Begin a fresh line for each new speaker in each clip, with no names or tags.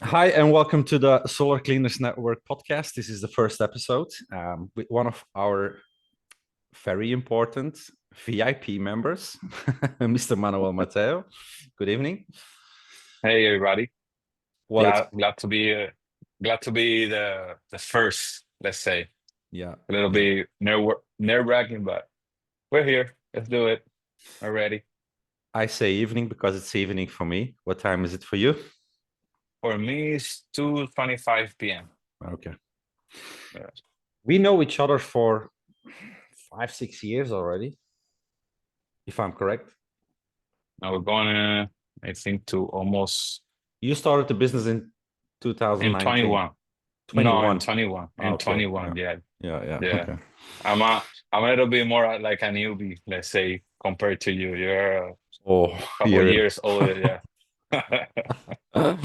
Hi, and welcome to the Solar Cleaners Network podcast. This is the first episode with one of our very important VIP members, Mr. Manuel Mateo. Good evening.
Hey everybody.
Well, it's
Glad to be the first, let's say.
yeah,
A little
yeah.
bit nerve-wracking, but we're here. Let's do it already.
I say evening because it's evening for me. What time is it for you?
For me, it's 2:25 p.m.
Okay.
Yeah.
We know each other for 5, 6 years already, if I'm correct.
Now we're going I think, to almost
You started the business in
in
2019,
21. No, in
21.
21. In
Okay. Yeah.
21, yeah.
Yeah. Yeah.
Yeah.
Okay.
I'm a little bit more like a newbie, let's say, compared to you. You're a
Oh,
couple
you're
years older, yeah. But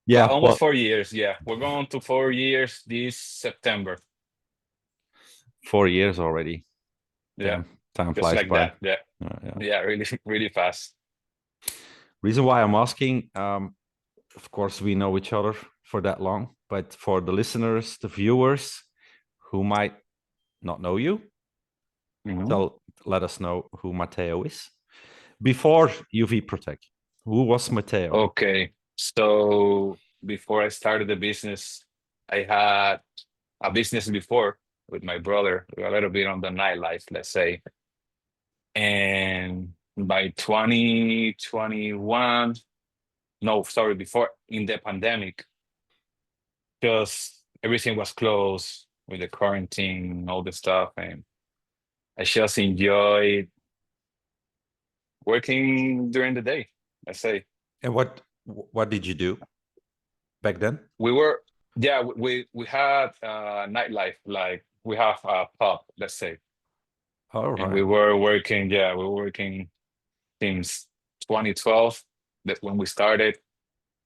yeah.
almost
Well,
4 years, yeah. We're going to 4 years this September.
4 years already.
Yeah,
Damn, time
just
flies
like
by.
that. Yeah,
Yeah.
yeah, really, really fast.
Reason why I'm asking, of course, we know each other for that long, but for the listeners, the viewers who might not know you,
Mhm.
tell let us know who Mateo is. Before UV Protek, who was Mateo?
Okay, so before I started the business, I had a business before with my brother, a little bit on the nightlife, let's say. And by 2021, no, sorry, before in the pandemic, just everything was closed with the quarantine, all the stuff, and I just enjoyed working during the day. I say
And what did you do back then?
we were, yeah, we had nightlife, like we have a pub, let's say,
All
and
right.
we were working. Yeah, we were working since 2012. That's when we started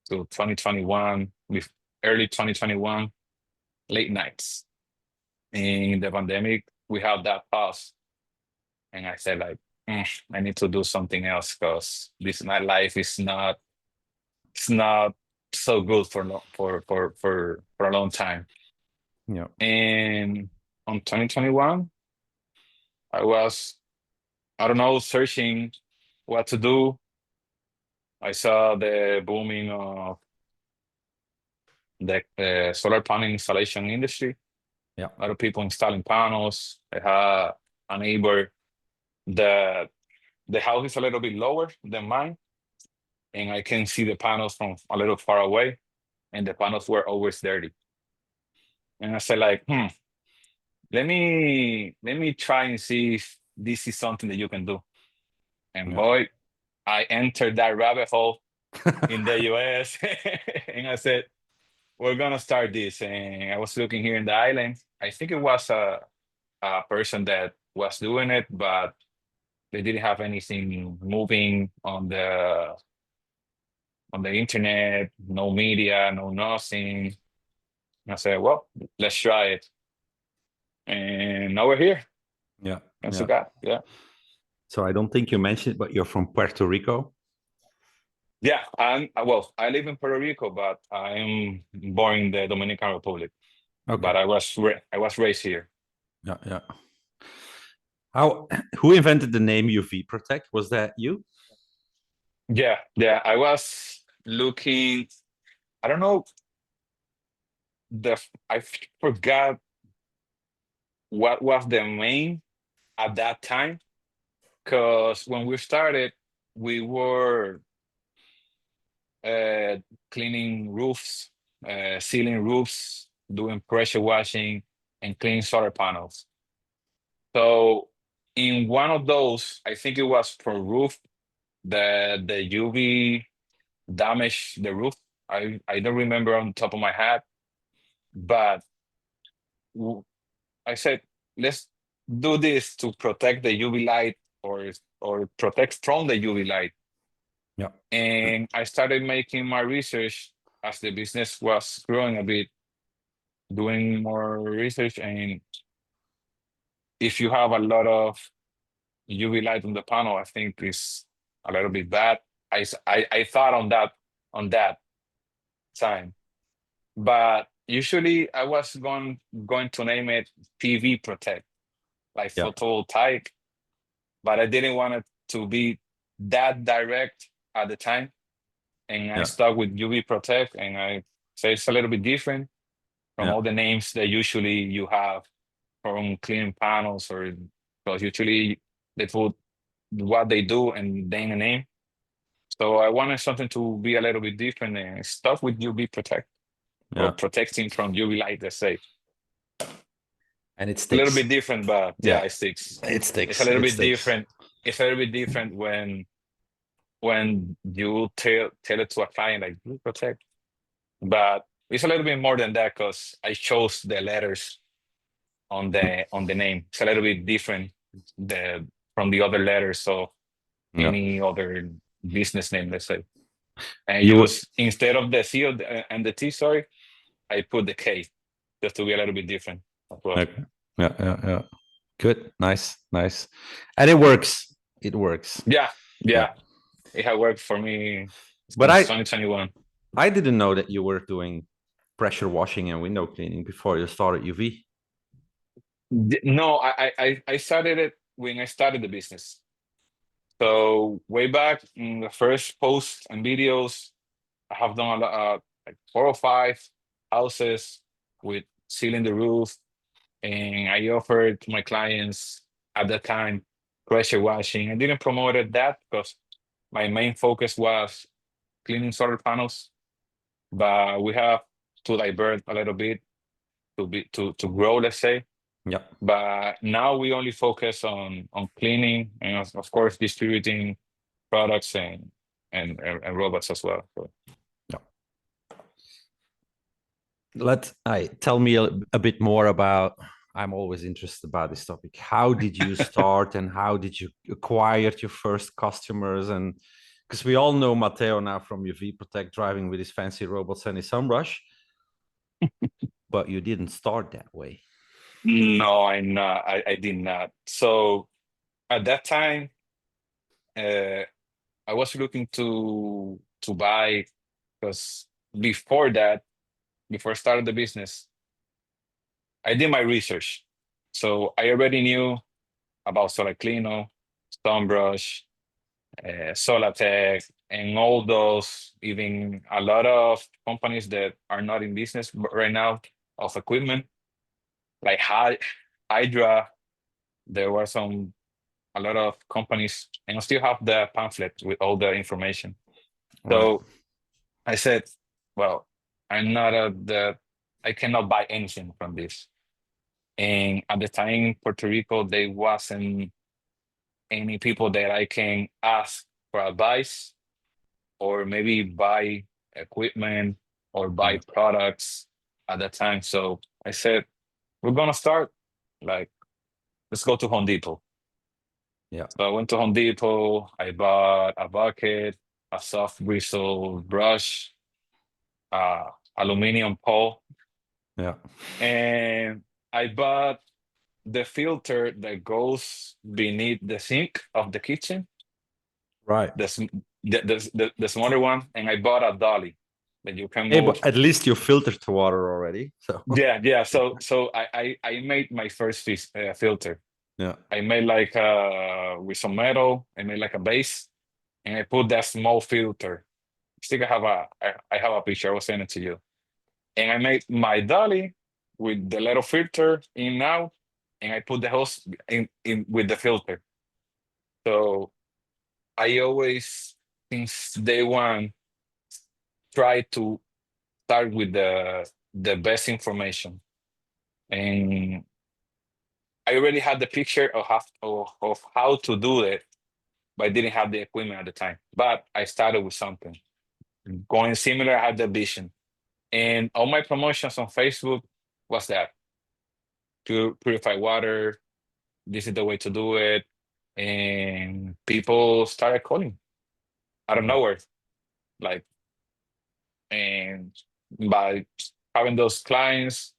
to 2021, with early 2021, late nights. In the pandemic, we had that pause, and I said like, I need to do something else because this nightlife is not it's not so good for a long time.
Yeah.
And on 2021, I was, I don't know, searching what to do. I saw the booming of the solar panel installation industry.
Yeah.
A lot of people installing panels. I had a neighbor that the house is a little bit lower than mine, and I can see the panels from a little far away, and the panels were always dirty. And I said like, let me try and see if this is something that you can do. And
Yeah.
boy, I entered that rabbit hole in the US and I said, we're gonna start this. And I was looking here in the island. I think it was a person that was doing it, but they didn't have anything moving on the internet, no media, no nothing. And I said, well, let's try it. And now we're here.
Yeah.
Thanks to
Yeah.
God. Yeah.
So I don't think you mentioned, but you're from Puerto Rico.
Yeah, well, I live in Puerto Rico, but I'm born in the Dominican Republic.
Okay.
But I was raised here.
Yeah. Yeah. How? Who invented the name UV Protect? Was that you?
Yeah, yeah. I was looking. I don't know forgot what was the name at that time. Because when we started, we were uh, cleaning roofs, sealing roofs, doing pressure washing, and cleaning solar panels. So in one of those, I think it was for roof, the UV damaged the roof. I don't remember on top of my head, but w- I said, let's do this to protect the UV light, or protect from the UV light.
Yeah.
And I started making my research as the business was growing a bit, doing more research. And if you have a lot of UV light on the panel, I think is a little bit bad. I thought on that. time. But usually I was going to name it PV Protect, like
Yeah.
photovoltaic, but I didn't want it to be that direct at the time. And I
Yeah.
stuck with UV Protect, and I say it's a little bit different from
Yeah.
all the names that usually you have from cleaning panels, or because usually they put what they do and then a name. So I wanted something to be a little bit different, and stuff with UV Protect, or
Yeah.
protecting from UV light, let's say.
And it
A little
sticks.
bit different, but yeah,
Yeah.
it sticks.
It
It's a
sticks.
little
It
bit
sticks.
different. It's a little bit different when you tell it to a client like "UV Protect," but it's a little bit more than that because I chose the letters on the name. It's a little bit different from the other letters. So
Yeah.
any other business name, let's say. And
You
use instead of the C and the T, sorry, I put the K just to be a little bit different as well.
okay. Yeah. Yeah. Yeah. Good. Nice. Nice. And it works. It works.
Yeah,
Yeah.
yeah, it had worked for me
But
since 2021.
I didn't know that you were doing pressure washing and window cleaning before you started UV.
No, I started it when I started the business. So way back in the first posts and videos, I have done a lot, like 4 or 5 houses with sealing the roof, and I offered to my clients at that time pressure washing. I didn't promote it that because my main focus was cleaning solar panels, but we have to divert a little bit to grow, let's say.
Yeah.
But now we only focus on cleaning and of course distributing products and robots as well. So,
Yeah. Tell me a bit more about. I'm always interested about this topic. How did you start, and how did you acquire your first customers? And because we all know Mateo now from UV Protect driving with his fancy robots and his sunbrush, but you didn't start that way.
no, I did not. So at that time, uh, I was looking to buy because before that, before I started the business, I did my research. So I already knew about Solar Clino, Stonebrush, Solatech, and all those, even a lot of companies that are not in business right now of equipment, like Hydra. There were a lot of companies, and I still have the pamphlet with all the information.
Right.
So I said, well, I'm not I cannot buy anything from this. And at the time in Puerto Rico, there wasn't any people that I can ask for advice or maybe buy equipment or buy
Yeah.
products at that time. So I said, we're gonna start, like, let's go to Home Depot.
Yeah.
So I went to Home Depot, I bought a bucket, a soft bristle brush, uh, aluminum pole,
Yeah.
and I bought the filter that goes beneath the sink of the kitchen,
Right.
the the smaller one, and I bought a dolly that you can
Hey,
move.
but at least you filtered the water already. So
Yeah. So I made my first filter.
yeah.
I made like with some metal. I made like a base, and I put that small filter. Still, I have a picture. I will send it to you. And I made my dolly with the little filter in now, and I put the hose in with the filter. So I always, since day one, try to start with the best information. And I already had the picture of how to do it, but I didn't have the equipment at the time. But I started with something. Going similar, I had the vision. And all my promotions on Facebook was that purify water, this is the way to do it. And people started calling out of
Yeah.
nowhere. Like, and by having those clients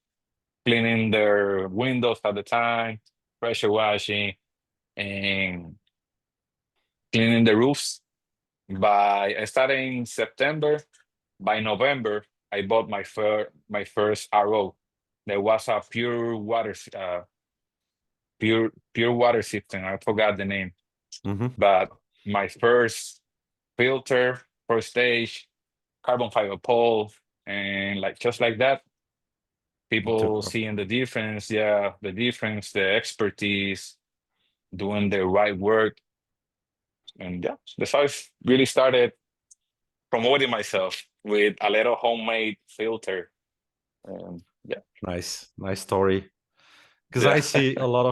cleaning their windows at the time, pressure washing, and cleaning the roofs. I started in September. By November, I bought my first RO. There was a pure water system. I forgot the name,
Hmm.
but my first filter, first stage, carbon fiber pole, and like just like that,
It took
people
off.
seeing the difference. Yeah, the difference, the expertise, doing the right work, and yeah, that's how I really started promoting myself with a little homemade filter. Yeah,
Nice story. Because I
yeah,
see a lot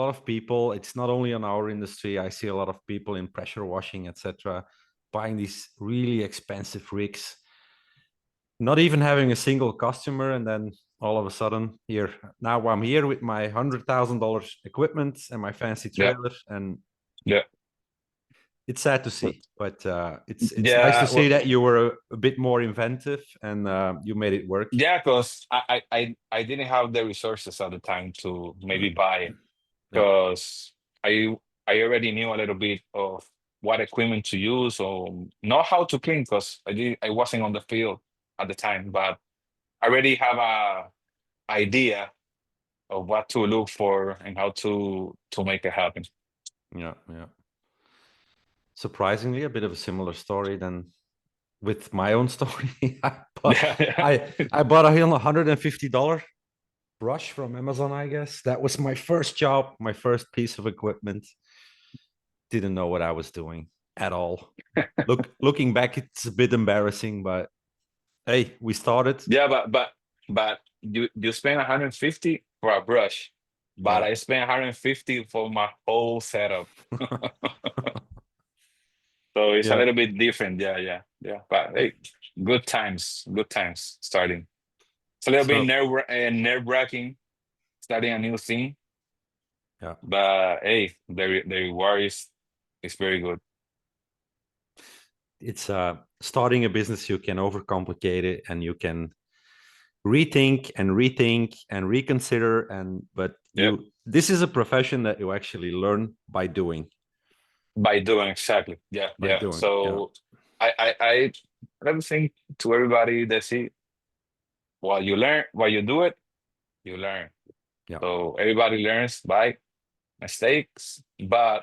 of people. It's not only on our industry. I see a lot of people in pressure washing, etc., buying these really expensive rigs, not even having a single customer, and then all of a sudden, here now I'm here with my $100,000 equipment and my fancy
yeah,
trailer, and
yeah,
it's sad to see. But it's nice to
yeah.
see
Well,
that you were a bit more inventive and you made it work.
yeah, because I didn't have the resources at the time to maybe buy it
Yeah,
because I already knew a little bit of what equipment to use or know how to clean because I wasn't on the field at the time, but I already have a idea of what to look for and how to make it happen.
yeah. Surprisingly, a bit of a similar story than with my own story.
Yeah, yeah.
I bought a $150 brush from Amazon, I guess. That was my first job, my first piece of equipment. Didn't know what I was doing at all. Looking back, it's a bit embarrassing, but hey, we started.
Yeah, but you spend 150 for a brush, but
Yeah.
I spent 150 for my whole setup. So it's a
Yeah.
little bit different. Yeah, yeah, yeah. But hey, good times starting. It's a little bit
So
nerve-wracking starting a new thing,
yeah,
but hey, the reward is very good.
it's starting a business. You can overcomplicate it, and you can rethink and rethink and reconsider. And but
Yep,
you, this is a profession that you actually learn by doing.
by doing exactly. Yeah,
By
yeah.
doing. Yeah.
So I let me think to everybody that see while you do it, you learn.
Yeah.
So everybody learns by mistakes, but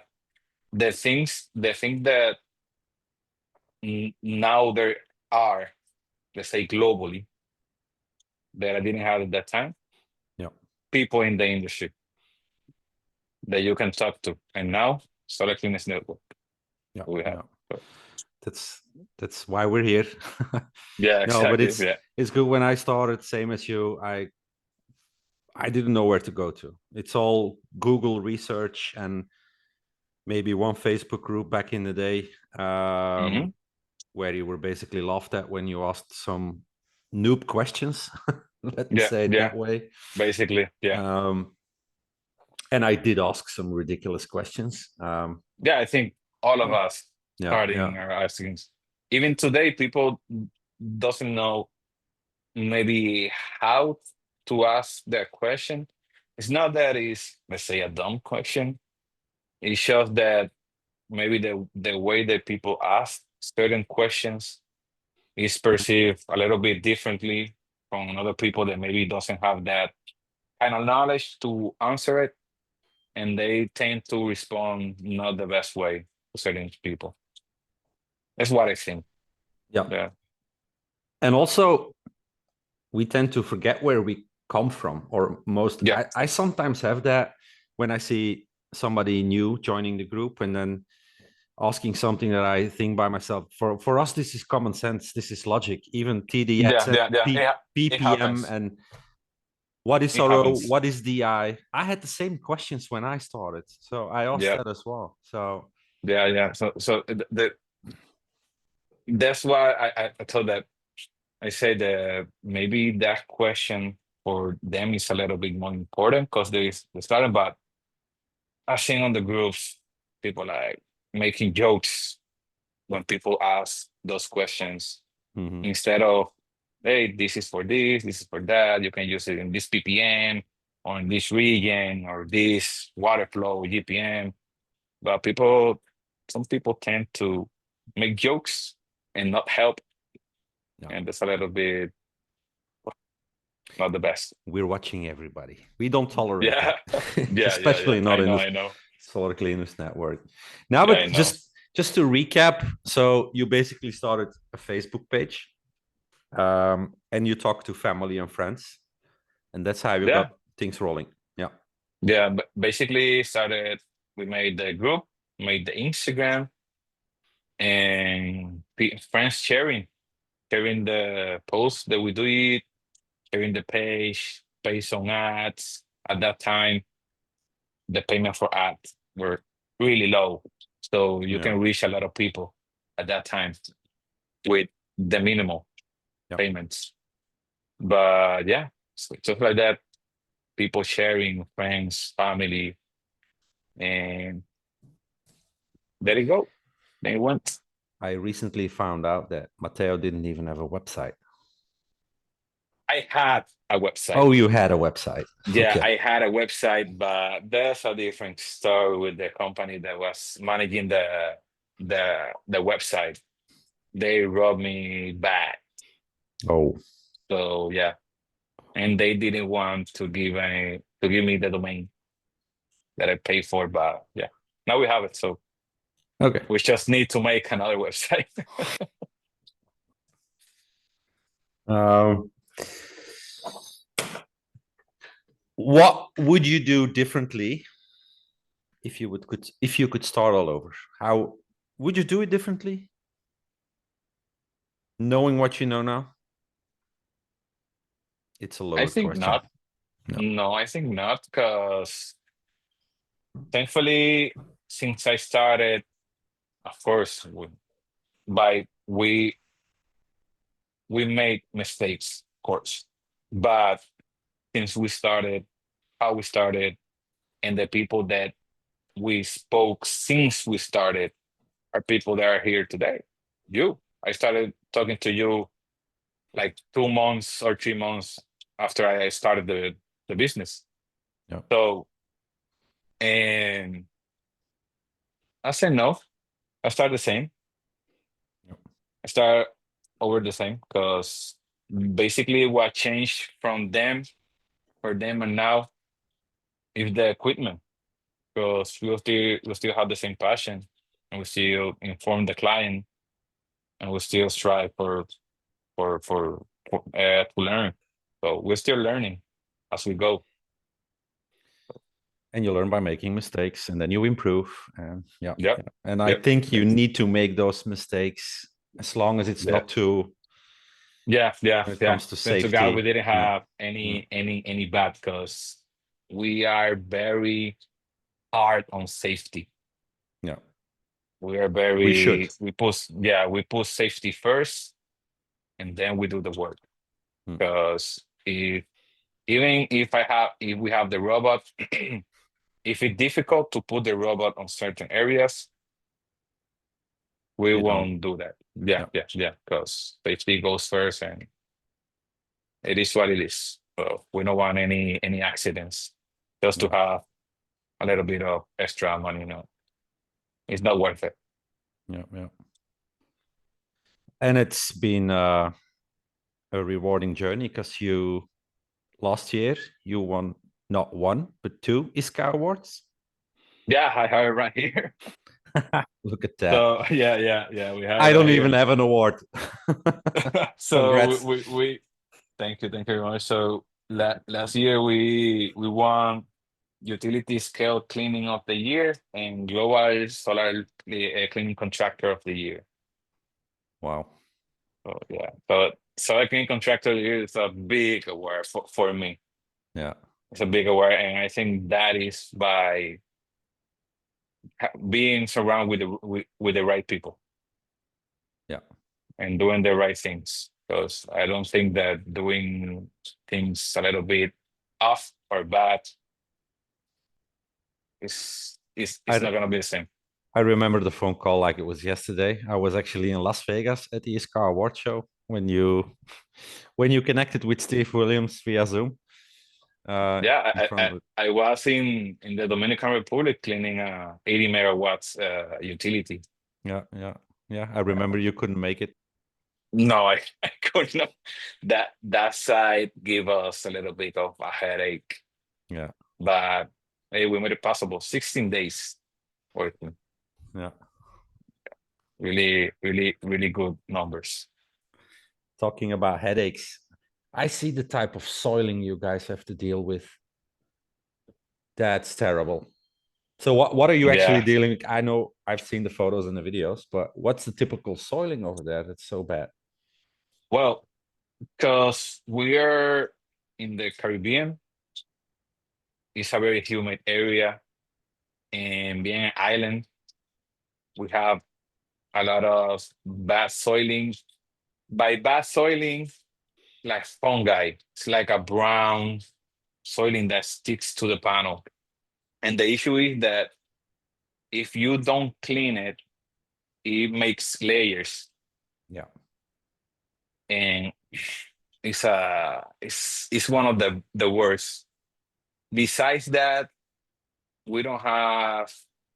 the thing that now there are, let's say globally, that I didn't have at that time,
Yeah.
people in the industry that you can talk to. And now, Solar Cleaners Network,
Yeah.
we have.
Yeah.
So,
That's that's why we're here.
yeah,
No, but
exactly. Yeah.
it's good. When I started, same as you, I didn't know where to go to. It's all Google research and maybe one Facebook group back in the day,
Hmm.
where you were basically laughed at when you asked some noob questions. Let me
Yeah.
say it
Yeah.
that way.
Basically. Yeah.
Um, and I did ask some ridiculous questions.
Yeah. I think all of us
Yeah, yeah,
starting are asking. Even today, people doesn't know maybe how to ask that question. It's not that it's, let's say, a dumb question. It shows that maybe the way that people ask certain questions is perceived a little bit differently from other people that maybe doesn't have that kind of knowledge to answer it, and they tend to respond not the best way to certain people. That's what I think.
yeah.
Yeah.
And also, we tend to forget where we come from, or most.
Yeah.
I sometimes have that when I see somebody new joining the group, and then asking something that I think by myself. For us, this is common sense. This is logic. Even
Yeah.
TDS and
Yeah. Yeah. It
PPM
happens.
and what is
It
RO,
happens.
what is DI. I had the same questions when I started, so I asked
Yeah.
that as well. So
Yeah. Yeah. So that's why I told that I say that maybe that question for them is a little bit more important because they started, but I've seen on the groups people like making jokes when people ask those questions
mhm.
instead of, hey, this is for that. You can use it in this ppm or in this region or this water flow GPM. But some people tend to make jokes and not help and that's a little bit not the best.
We're watching everybody. We don't tolerate
Yeah,
that,
yeah.
especially not in
I
the
know.
Solar Cleaners Network. Now,
Yeah, I
but
know.
just to recap, so you basically started a Facebook page, and you talk to family and friends, and that's how you
Yeah,
got things rolling. Yeah.
yeah. But basically, started. We made the group, made the Instagram, and friends sharing the posts that we do it, sharing the page based on ads. At that time, the payment for ads were really low, so you
Yeah.
can reach a lot of people at that time with the minimal
Yeah.
payments. But yeah, so just like that, people sharing, friends, family, and there you go. They went.
I recently found out that Mateo didn't even have a website.
I had a website.
Oh, you had a website.
Yeah,
Okay.
I had a website, but there's a different story with the company that was managing the website. They robbed me bad.
Oh,
So yeah, and they didn't want to give me the domain that I paid for, but yeah, now we have it. So
okay.
we just need to make another website.
Um, what would you do differently if you could start all over? How would you do it differently? Knowing what you know now? It's a
I
loaded
think
question.
not.
No.
No, I think not, because thankfully, since I started, of course, by we made mistakes, of course, but since we started, how we started, and the people that we spoke since we started are people that are here today. You, I started talking to you like 2 months or 3 months after I started the business.
Yeah.
So, and I said no. I started the same.
Yeah.
I start over the same, because basically what changed from them for them and now is the equipment, because we still have the same passion, and we still inform the client, and we still strive to learn. So we're still learning as we go.
And you learn by making mistakes, and then you improve. And yeah,
Yep.
yeah. And I
Yep.
think you need to make those mistakes as long as it's
Yeah.
not too
Yeah.
when it
Yeah.
comes to
Thanks to God, we
safety.
didn't
Yeah.
have any bad, because we are very hard on safety.
Yeah.
We are
We should.
we put safety first, and then we do the work.
Mm.
Because if we have the robot, if it's difficult to put the robot on certain areas, we
You don't.
won't do that.
Yeah.
Yeah. Because safety goes first, and it is what it is. So we don't want any accidents just to
Yeah.
have a little bit of extra money. It's not worth it.
Yeah. Yeah. And it's been a rewarding journey because you last year you won not one but two ISCA awards.
Yeah, I have it right here.
Look at that.
So yeah. We have it
I
right
don't even
here.
have an award.
So
Congrats.
we thank you very much. So last year we won utility scale cleaning of the year and global solar cleaning contractor of the year.
Wow.
So yeah, so solar cleaning contractor of the year is a big award for me.
Yeah.
It's a big award, and I think that is by being surrounded with the right people.
Yeah.
And doing the right things, because I don't think that doing things a little bit off or bad is
I
not gonna be the same.
I remember the phone call like it was yesterday. I was actually in Las Vegas at the ISCA award show when you connected with Steve Williams via Zoom.
Yeah,
In front of it.
I was in the Dominican Republic cleaning 80 megawatts utility.
Yeah. I remember you couldn't make it.
No, I or no, that side gave us a little bit of a headache,
Yeah.
but hey, we made it possible. 16 days working.
Yeah.
Really, really, really good numbers.
Talking about headaches, I see the type of soiling you guys have to deal with. That's terrible. So what are you actually
Yeah.
dealing with? I know I've seen the photos and the videos, but what's the typical soiling over there that's so bad?
Well, because we are in the Caribbean, it's a very humid area, and being an island, we have a lot of bad soiling. By bad soiling, like fungi, it's like a brown soiling that sticks to the panel. And the issue is that if you don't clean it, it makes layers,
Yeah.
and it's one of the worst. Besides that, we don't have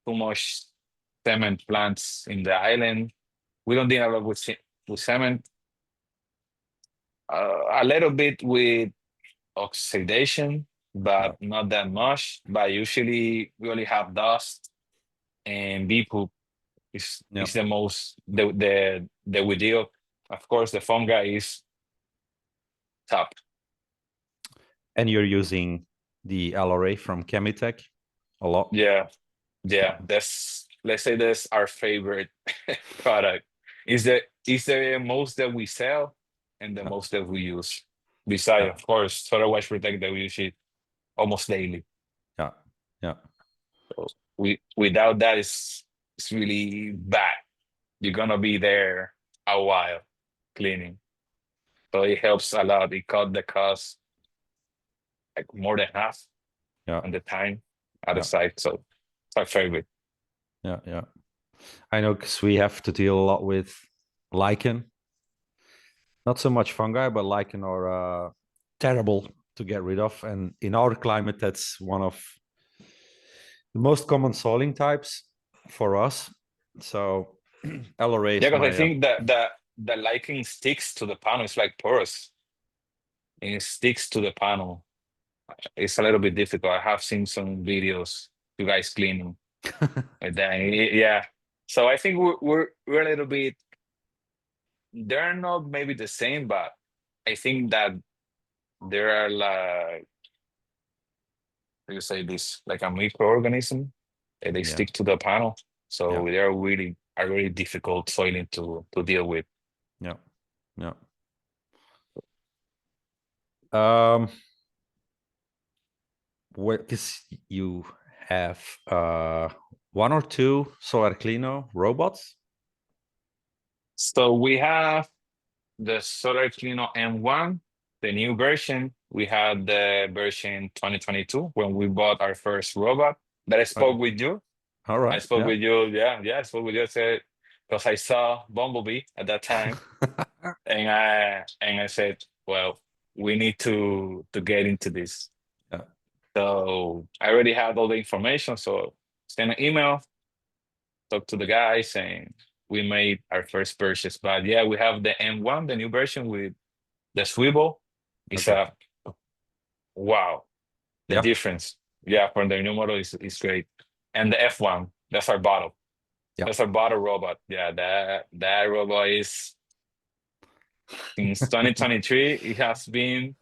too much cement plants in the island. We don't deal a lot with with cement. A little bit with oxidation,
Yeah.
but not that much. But usually we only have dust and bee poop
Yeah.
is the most the we deal. Of course, the fungi is top.
And you're using the LRA from Chemitech a lot.
Yeah,
Yeah.
yeah. That's, let's say that's our favorite product. Is the most that we sell and the
Yeah.
most that we use. Besides,
Yeah.
of course, solar wash protect that we use it almost daily.
Yeah. Yeah.
So without that, it's really bad. You're gonna be there a while cleaning. So it helps a lot. It cut the cost like more than half
Yeah.
on the time out of
Yeah.
site. So it's my favorite.
Yeah. Yeah. I know because we have to deal a lot with lichen. Not so much fungi, but lichen are terrible to get rid of. And in our climate, that's one of the most common soiling types for us. So LRA
Yeah,
is
because I
my
think that the lichen sticks to the panel. It's like porous and it sticks to the panel. It's a little bit difficult. I have seen some videos, you guys cleaning with that. Yeah. So I think we're a little bit, they're not maybe the same, but I think that there are like, how you say this, like a microorganism and they
yeah.
stick to the panel.
Yeah.
So they're really a really difficult soiling to deal with.
Yeah. Yeah. Um, because you have one or two Solar Clino robots.
So we have the Solar Clino M1, the new version. We had the version 2022 when we bought our first robot that I
Okay.
spoke with you.
All
I
right.
spoke
Yeah.
with you. Yeah, I spoke with you. I said, because I saw Bumblebee at that time, and I said, well, we need to get into this.
Yeah.
So I already had all the information. So send an email, talk to the guy saying we made our first purchase. But yeah, we have the M1, the new version with the swivel. It's
Okay.
a wow, the
Yeah.
difference. Yeah, from the new model is great. And the F1, that's our bottle.
Yeah.
That's our bottle robot. Yeah, that robot is since 2023, it has been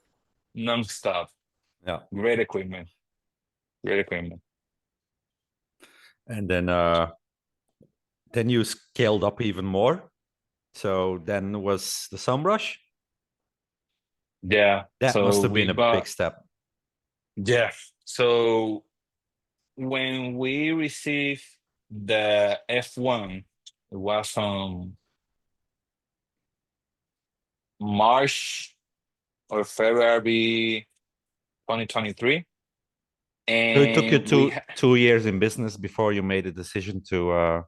non-stop.
Yeah.
Great equipment. Great equipment.
And then you scaled up even more. So then was the Sunbrush.
Yeah.
That must
So
have
we
been a big
bought,
step.
yeah. So when we received the F1, it was on March or February 2023.
So it took you
And we
2 years in business before you made a decision to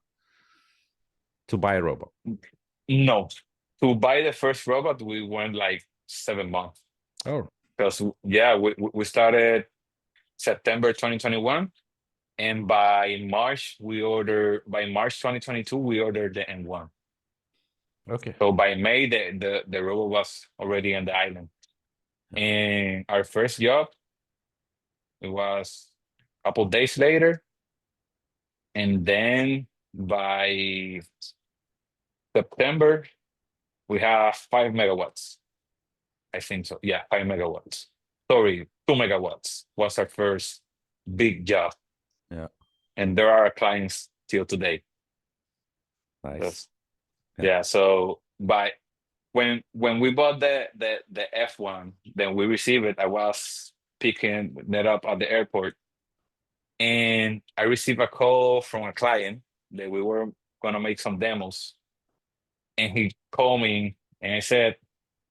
buy a robot.
no, to buy the first robot, we went like 7 months.
Oh,
Because yeah, we started September 2021. And by March 2022, we ordered the M1.
Okay.
So by May, the robot was already on the island. And our first job, it was a couple days later. And then by September, we have 5 megawatts. I think so. Yeah, 5 megawatts. Sorry, 2 megawatts was our first big job.
Yeah.
And there are clients till today.
Nice.
Yes.
Yeah.
Yeah. So by when we bought the F1, then we received it. I was picking that up at the airport, and I received a call from a client that we were gonna make some demos, and he called me and I said,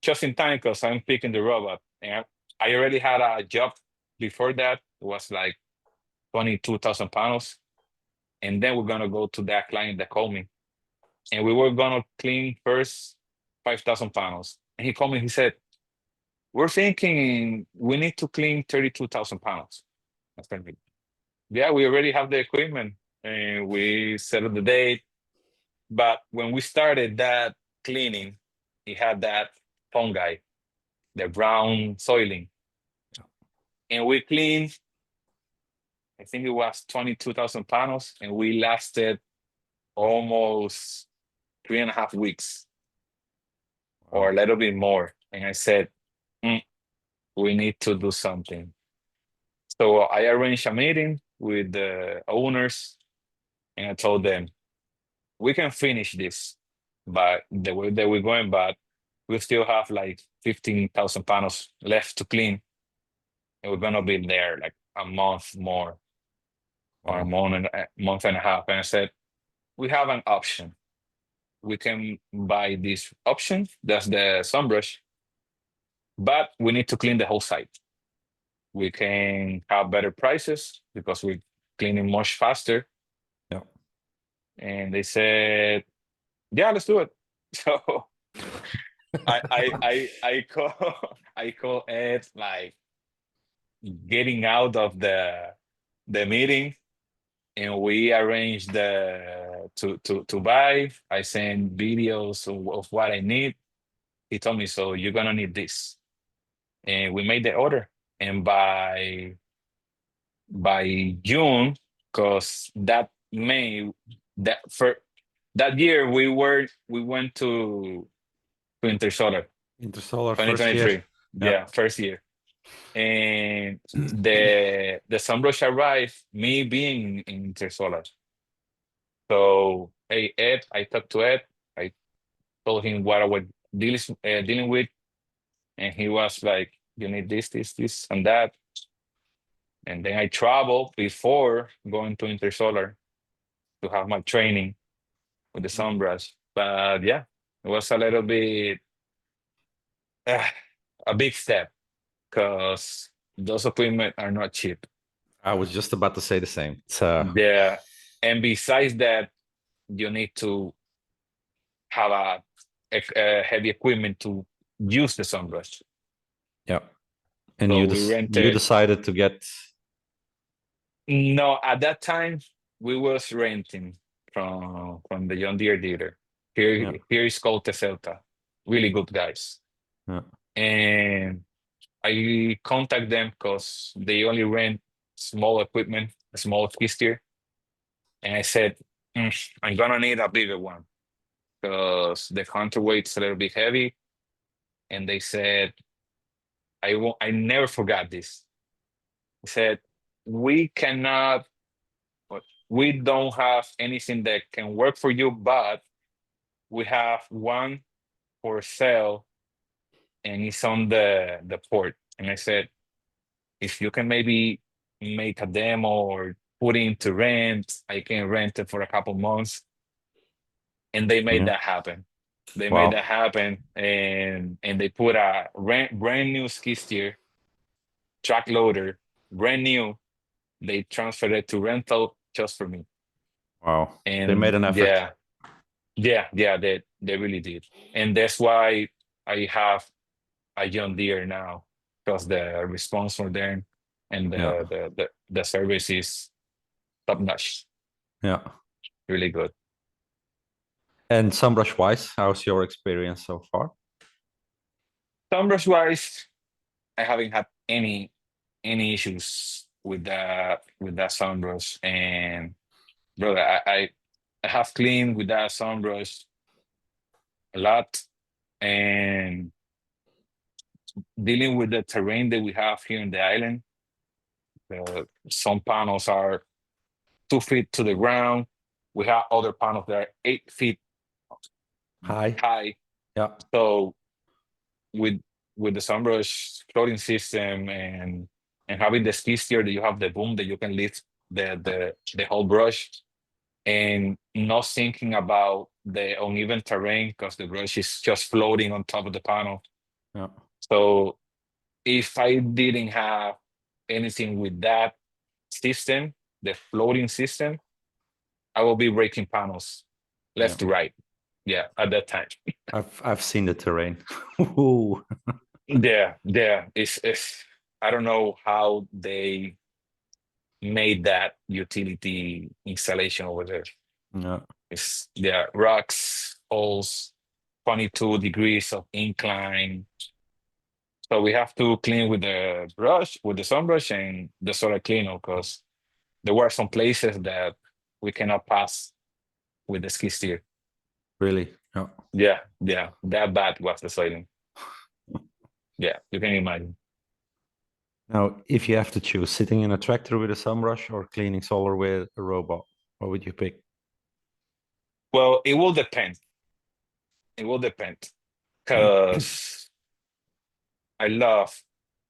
just in time because I'm picking the robot, and I already had a job before that. It was like 22,000 panels, and then we're gonna go to that client that called me, and we were gonna clean first 5,000 panels, and he called me. He said, we're thinking we need to clean 32,000 pounds. I said, yeah, we already have the equipment and we set up the date. But when we started that cleaning, it had that fungi, the brown soiling. And we cleaned, I think it was 22,000 panels, and we lasted almost 3.5 weeks or a little bit more. And I said, we need to do something. So I arranged a meeting with the owners, and I told them, we can finish this, but the way that we're going, but we still have like 15,000 panels left to clean, and we're gonna be there like a month more or a month and a half. And I said, we have an option. We can buy this option, that's the sunbrush, but we need to clean the whole site. We can have better prices because we're cleaning much faster.
Yeah.
And they said, yeah, let's do it. So I call Ed, like getting out of the meeting, and we arranged the to buy. I sent videos of what I need. He told me, so you're gonna need this. And we made the order. And by June, because that May, that year we went to Intersolar
Intersolar first year.
2023. Yeah, first year. And the sunbrush arrived, me being in Intersolar. So, hey, Ed, I talked to Ed. I told him what I was dealing with. And he was like, you need this, and that. And then I traveled before going to Intersolar to have my training with the sunbrush. But yeah, it was a little bit a big step because those equipment are not cheap.
I was just about to say the same.
Yeah. And besides that, you need to have a heavy equipment to use the sunbrush.
Yeah. And
So
you
we
you
rented.
decided to get.
No, at that time we was renting from the John Deere dealer. Here is called Teselta. Really good guys.
Yeah.
And I contact them because they only rent small equipment, a small skid steer. And I said, I'm gonna need a bigger one because the counterweight's a little bit heavy. And they said, I never forgot this. They said, we cannot, we don't have anything that can work for you, but we have one for sale and it's on the port. And I said, if you can maybe make a demo or put it into rent, I can rent it for a couple months. And they made that happen. They made that happen, and they put a brand new skid steer, track loader, brand new. They transferred it to rental just for me.
Wow.
And
they made an effort.
Yeah, they really did. And that's why I have a John Deere now, because the response from them and the service is top notch.
Yeah.
Really good.
And sunbrush wise, how's your experience so far?
Sunbrush wise, I haven't had any issues with that sunbrush. And brother, I have cleaned with that sunbrush a lot, and dealing with the terrain that we have here in the island. Some panels are 2 feet to the ground. We have other panels that are 8 feet
Hi.
high.
Yeah.
So with the sunbrush floating system and having the skid steer that you have the boom that you can lift the whole brush, and not thinking about the uneven terrain because the brush is just floating on top of the panel.
Yeah.
So if I didn't have anything with that system, the floating system, I will be breaking panels left to right. Yeah, at that time.
I've seen the terrain. Ooh.
Yeah. It's I don't know how they made that utility installation over there.
Yeah.
It's there are rocks, holes, 22 degrees of incline. So we have to clean with the brush, with the sunbrush and the solar cleaner, because there were some places that we cannot pass with the skid steer.
Really? Yeah.
Yeah. That bad was the soiling. Yeah, you can imagine.
Now, if you have to choose sitting in a tractor with a sunbrush or cleaning solar with a robot, what would you pick?
Well, it will depend. It will depend. Because I love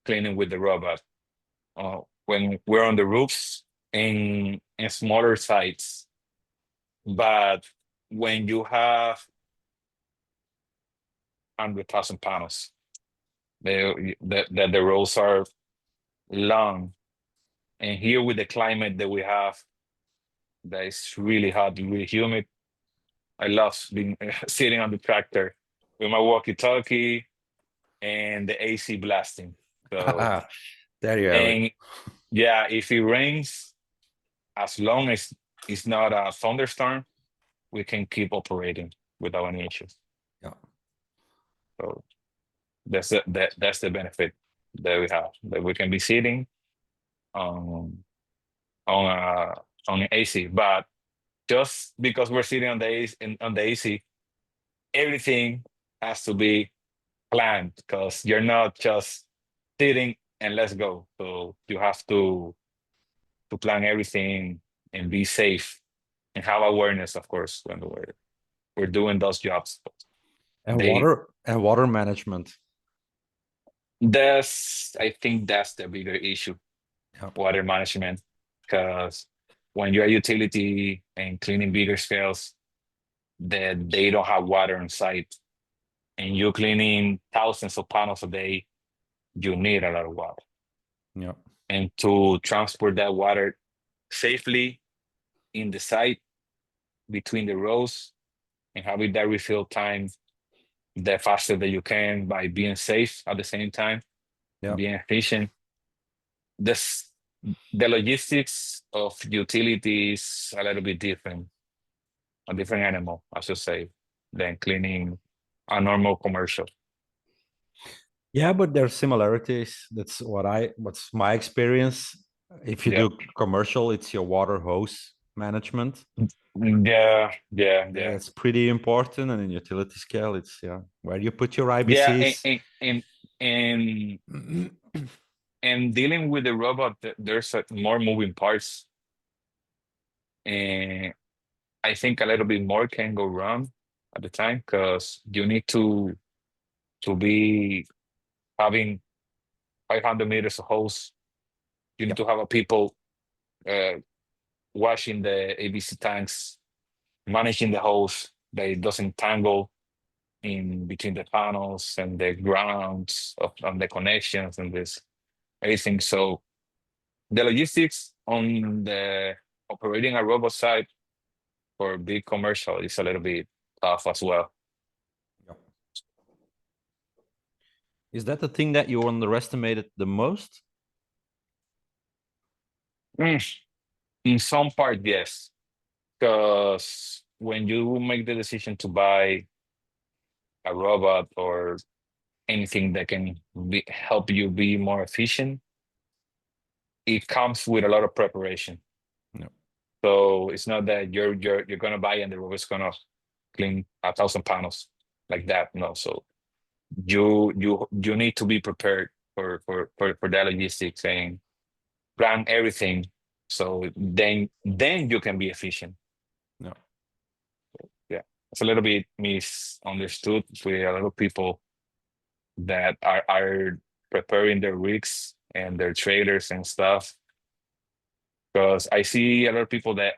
cleaning with the robot. When we're on the roofs in smaller sites, but when you have 100,000 panels, the rows are long, and here with the climate that we have, that is really hot, really humid. I love being sitting on the tractor with my walkie-talkie and the AC blasting. So,
There you have it.
and yeah, if it rains, as long as it's not a thunderstorm, we can keep operating without any issues.
Yeah.
So that's the benefit that we have, that we can be sitting on on a on an AC. But just because we're sitting on the AC, everything has to be planned, because you're not just sitting and let's go. So you have to plan everything and be safe and have awareness, of course, when we're doing those jobs.
And
They
water management.
I think that's the bigger issue,
Yeah.
water management, because when you're a utility and cleaning bigger scales, that they don't have water on site, and you're cleaning thousands of panels a day, you need a lot of water.
Yeah.
And to transport that water safely in the site between the rows and having that refill time the faster that you can by being safe at the same time,
Yeah.
being efficient. This the logistics of utilities a little bit different, a different animal, I should say, than cleaning a normal commercial.
Yeah, but there's similarities. What's my experience. If you
Yeah,
do commercial, it's your water hose management.
yeah.
That's pretty important. And in utility scale, it's where you put your
Yeah,
IBCs.
and and dealing with the robot, there's more moving parts, and I think a little bit more can go wrong at the time, because you need to be having 500 meters of hose. You need
Yeah.
to have a people uh, washing the ABC tanks, managing the hose that it doesn't tangle in between the panels and the grounds of and the connections and this everything. So the logistics on the operating a robot side for big commercial is a little bit tough as well.
Yeah. Is that the thing that you underestimated the most?
Mm, in some part, yes, because when you make the decision to buy a robot or anything that can help you be more efficient, it comes with a lot of preparation.
Yep.
So it's not that you're gonna buy and the robot's gonna clean 1,000 panels like that. No, so you need to be prepared for that logistics and plan everything. So then you can be efficient.
Yeah.
Yeah, it's a little bit misunderstood with a lot of people that are preparing their rigs and their trailers and stuff. Because I see a lot of people that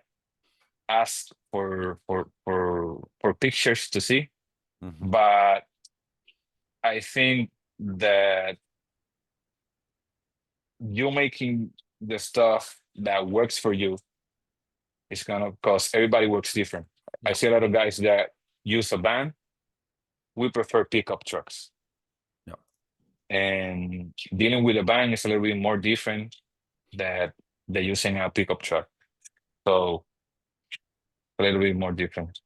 ask for pictures to see,
Mhm.
but I think that you making the stuff that works for you is gonna, because everybody works different. I
Yeah.
see a lot of guys that use a van. We prefer pickup trucks.
Yeah.
And dealing with a van is a little bit more different that they're using a pickup truck. So a little bit more different.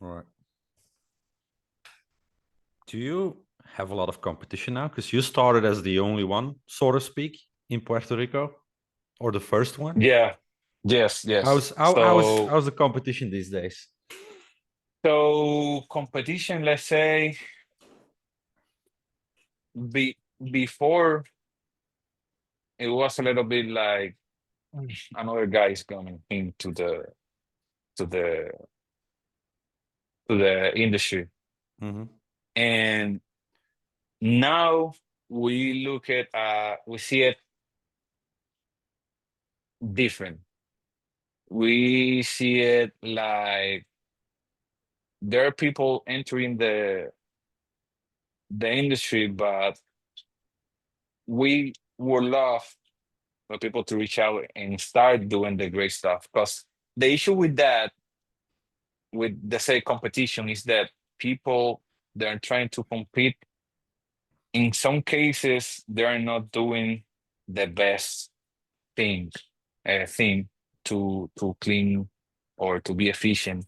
All right. Do you have a lot of competition now? Because you started as the only one, so to speak, in Puerto Rico, or the first one.
Yeah. Yes.
How's
Yes.
how, how's how's the competition these days?
So competition, let's say, before it was a little bit like another guy is coming into to the the industry.
Mm-hmm.
And now we see it different. We see it like there are people entering the industry, but we would love for people to reach out and start doing the great stuff. Because the issue with that, with the say competition, is that people they're trying to compete. In some cases, they're not doing the best thing thing to clean or to be efficient,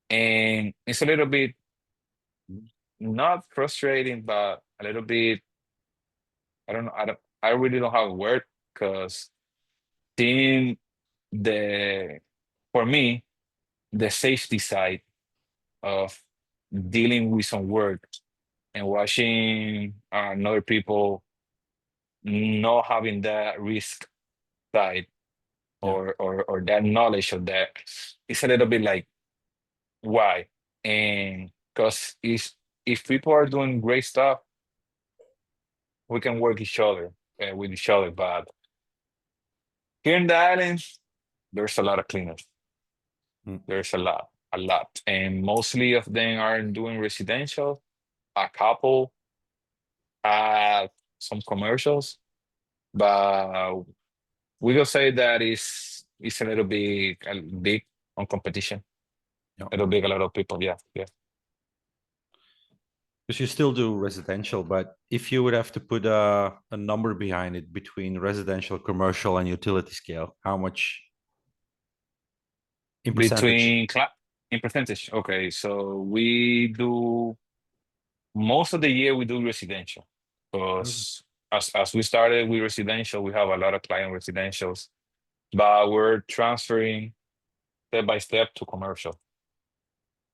and it's a little bit not frustrating, but a little bit. I don't know. I really don't have a word because seeing the for me the safety side of dealing with some work and watching other people not having that risk side
Yeah.
or that knowledge of that, it's a little bit like why? And because if people are doing great stuff, we can work each other with each other. But here in the islands, there's a lot of cleaners.
Mm.
There's a lot, and mostly of them are doing residential. A couple some commercials, but we will say that is a little big on competition.
Yeah.
A little big, a lot of people. Yeah, yeah.
Because you still do residential, but if you would have to put a number behind it between residential, commercial, and utility scale, how much in percentage?
In percentage. Okay, so we do most of the year we do residential
Okay.
because as we started with residential, we have a lot of client residentials, but we're transferring step by step to commercial.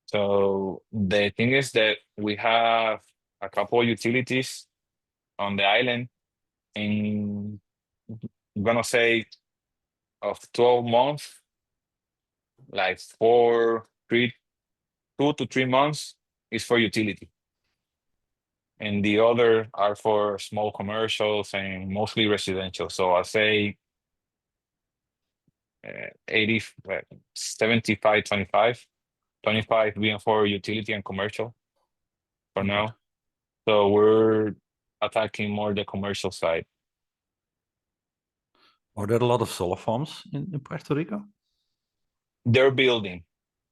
So the thing is that we have a couple of utilities on the island, and I'm gonna say of 12 months, like 2 to 3 months is for utility, and the other are for small commercials and mostly residential. So I'll say 80, 75, 25, 25 being for utility and commercial for
Okay.
now. So we're attacking more the commercial side.
Are there a lot of solar farms in Puerto Rico?
They're building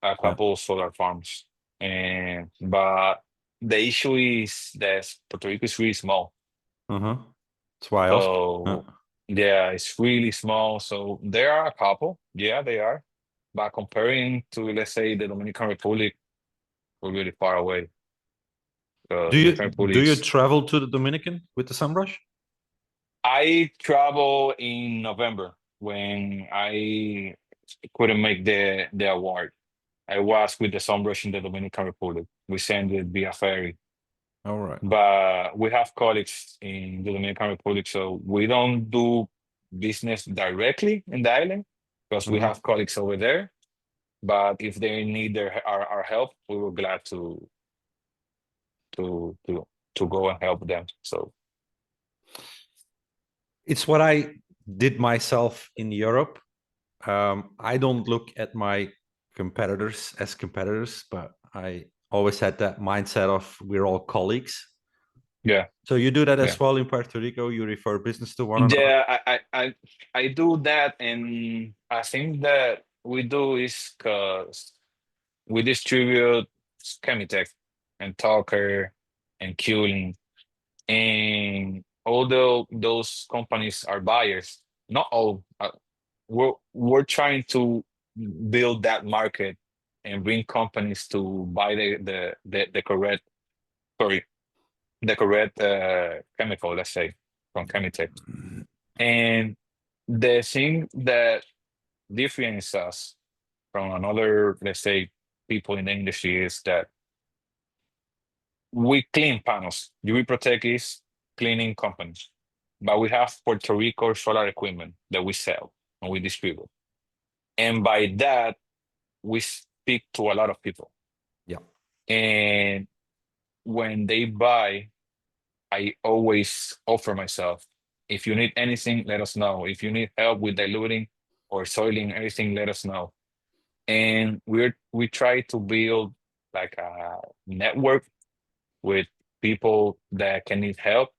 a
Yeah.
couple of solar farms, and but the issue is that Puerto Rico is really small.
Uh-huh. That's why I asked.
So yeah, it's really small. So there are a couple. Yeah, they are. But comparing to, let's say, the Dominican Republic, we're really far away. Dominican
Do you
Republic.
travel to the Dominican with the Sunbrush?
I travel in November when I couldn't make the award. I was with the Sunbrush in the Dominican Republic. We sent it via ferry.
All right.
But we have colleagues in the Dominican Republic, so we don't do business directly in the island because we
Mhm.
have colleagues over there. But if they need our help, we were glad to to to go and help them. So
It's what I did myself in Europe. I don't look at my competitors as competitors, but I always had that mindset of we're all colleagues.
yeah,
So you do that
yeah.
as well in Puerto Rico. You refer business to one another.
Yeah, I do that, and I think that we do is because we distribute Chemitech and Talker and Culing, and although those companies are buyers, not all, we're trying to build that market and bring companies to buy the correct, sorry, the correct chemical, let's say, from Chemitech. And the thing that differentiates us from another, let's say, people in the industry is that we clean panels. UV Protek is cleaning companies, but we have Puerto Rico solar equipment that we sell and we distribute. And by that, we speak to a lot of people.
Yeah.
And when they buy, I always offer myself. If you need anything, let us know. If you need help with diluting or soiling anything, let us know. And we try to build like a network with people that can need help.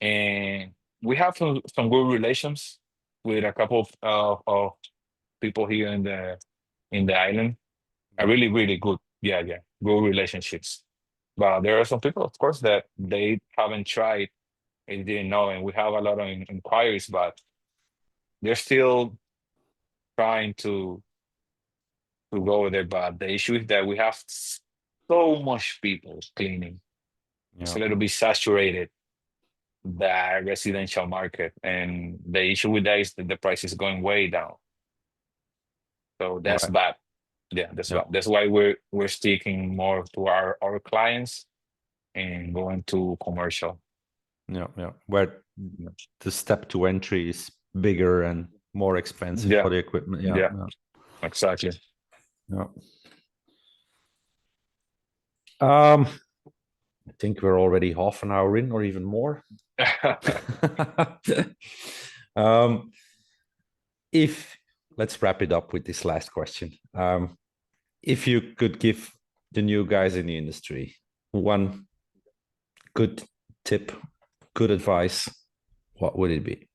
And we have some good relations with a couple of people here in the island. Are
Yeah.
really, really good. Yeah, yeah, good relationships. But there are some people, of course, that they haven't tried and didn't know, and we have a lot of inquiries, but they're still trying to go there. But the issue is that we have so much people cleaning. It's
Yeah.
a little bit saturated, the residential market, and the issue with that is that the price is going way down. So that's
Right.
bad. Yeah, that's
Yeah.
why we're sticking more to our clients and going to commercial.
Yeah. Yeah. Where the step to entry is bigger and more expensive
Yeah,
for the equipment. Yeah.
yeah,
Yeah.
exactly.
Yeah. I think we're already half an hour in or even more. um, if let's wrap it up with this last question. If you could give the new guys in the industry one good tip, good advice, what would it be?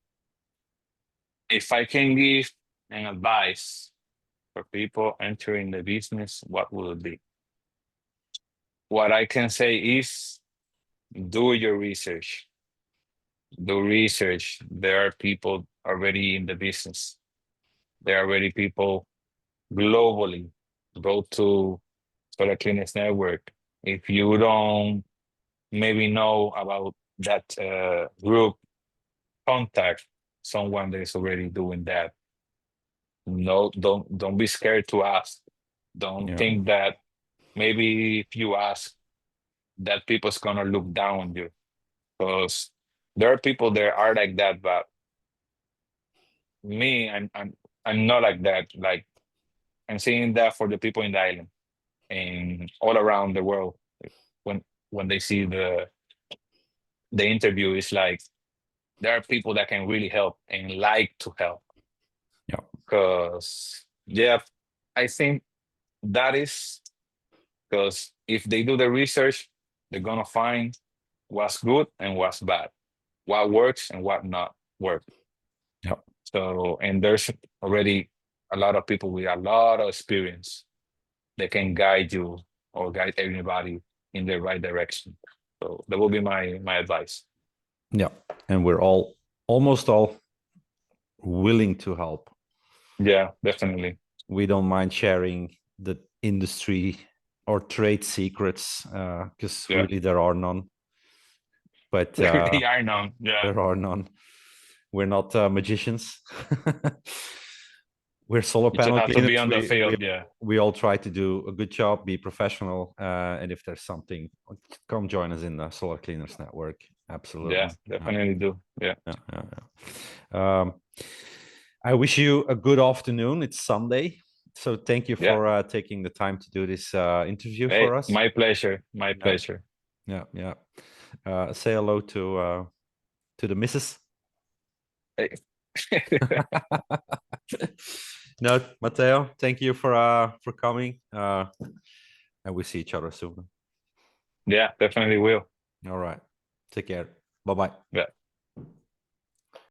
If I can give an advice for people entering the business, what will it be? What I can say is do your research. Do research. There are people already in the business. There are already people globally. Go to Solar Cleaners Network. If you don't maybe know about that group, contact someone that is already doing that. No, don't be scared to ask. Don't
Yeah.
think that maybe if you ask that people's gonna look down on you. Because there are people that are like that, but me, I'm not like that. Like I'm saying that for the people in the island and all around the world. When when they see the interview, it's like there are people that can really help and like to help.
Yeah.
Because yeah, I think that is because if they do the research, they're gonna find what's good and what's bad, what works and what not work.
Yeah.
So, and there's already a lot of people with a lot of experience that can guide you or guide everybody in the right direction. So that will be my advice.
Yeah. And we're all almost all willing to help.
Yeah, definitely.
we don't mind sharing the industry or trade secrets, because really there are none. But
They are known. Yeah.
there are none. We're not magicians. We're solar
You just
panel
have to be
cleaners.
on the field. Yeah.
We all try to do a good job, be professional, and if there's something, come join us in the Solar Cleaners Network. Absolutely.
Yeah, definitely do. Yeah.
I wish you a good afternoon. It's Sunday, so thank you
Yeah.
for taking the time to do this interview
Hey,
for us.
my pleasure. My pleasure.
Yeah. Say hello to the missus.
Hey.
No, Mateo, thank you for coming. And we see each other soon.
Yeah, definitely will.
All right. Take care. Bye-bye.
Yeah.